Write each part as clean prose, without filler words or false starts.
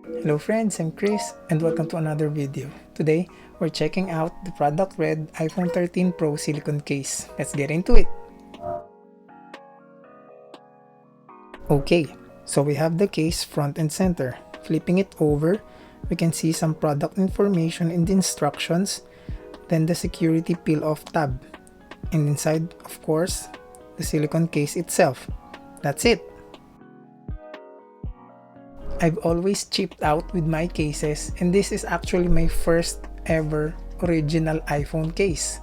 Hello friends, I'm Chris and welcome to another video. Today, we're checking out the product red iPhone 13 Pro silicone case. Let's get into it. Okay, so we have the case front and center. Flipping it over, we can see some product information in the instructions, then the security peel-off tab. And inside, of course, the silicone case itself. That's it. I've always chipped out with my cases, and this is actually my first ever original iPhone case.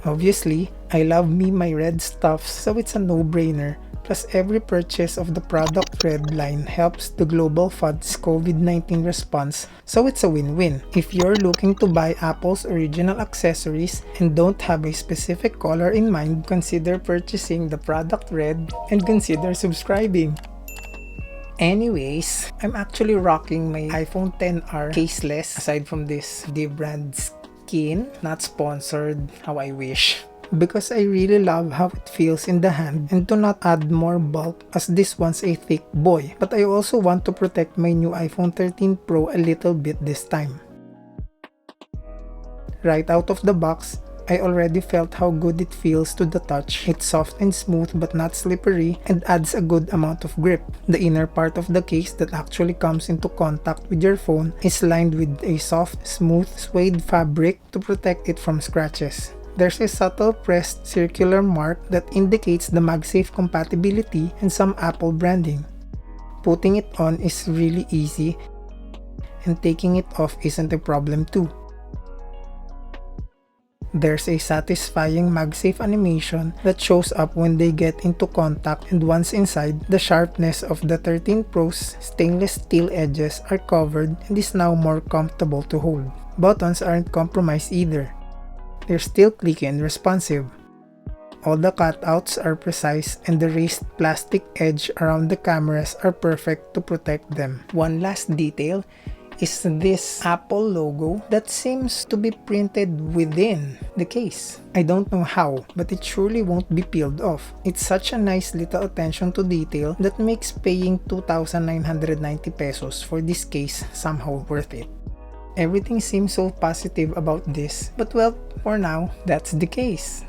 Obviously, I love me my red stuffs, so it's a no-brainer. Plus, every purchase of the product red line helps the global fund's COVID-19 response, so it's a win-win. If you're looking to buy Apple's original accessories and don't have a specific color in mind, consider purchasing the product red and consider subscribing. Anyways, I'm actually rocking my iPhone XR caseless aside from this brand skin, not sponsored, how I wish. Because I really love how it feels in the hand and to not add more bulk as this one's a thick boy. But I also want to protect my new iPhone 13 Pro a little bit this time. Right out of the box, I already felt how good it feels to the touch. It's soft and smooth but not slippery and adds a good amount of grip. The inner part of the case that actually comes into contact with your phone is lined with a soft, smooth suede fabric to protect it from scratches. There's a subtle pressed circular mark that indicates the MagSafe compatibility and some Apple branding. Putting it on is really easy and taking it off isn't a problem too. There's a satisfying MagSafe animation that shows up when they get into contact, and once inside, the sharpness of the 13 Pro's stainless steel edges are covered and is now more comfortable to hold. Buttons aren't compromised either. They're still clicky and responsive. All the cutouts are precise and the raised plastic edge around the cameras are perfect to protect them. One last detail is this Apple logo that seems to be printed within the case. I don't know how, but it surely won't be peeled off. It's such a nice little attention to detail that makes paying 2,990 pesos for this case somehow worth it. Everything seems so positive about this, but well, for now, that's the case.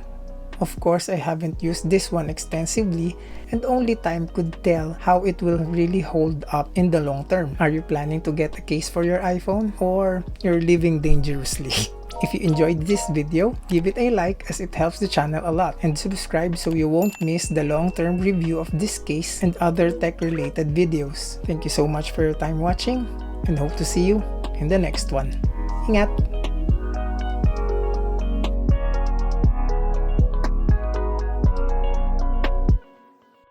Of course, I haven't used this one extensively and only time could tell how it will really hold up in the long term. Are you planning to get a case for your iPhone or you're living dangerously? If you enjoyed this video, give it a like as it helps the channel a lot, and subscribe so you won't miss the long-term review of this case and other tech-related videos. Thank you so much for your time watching and hope to see you in the next one. Ingat!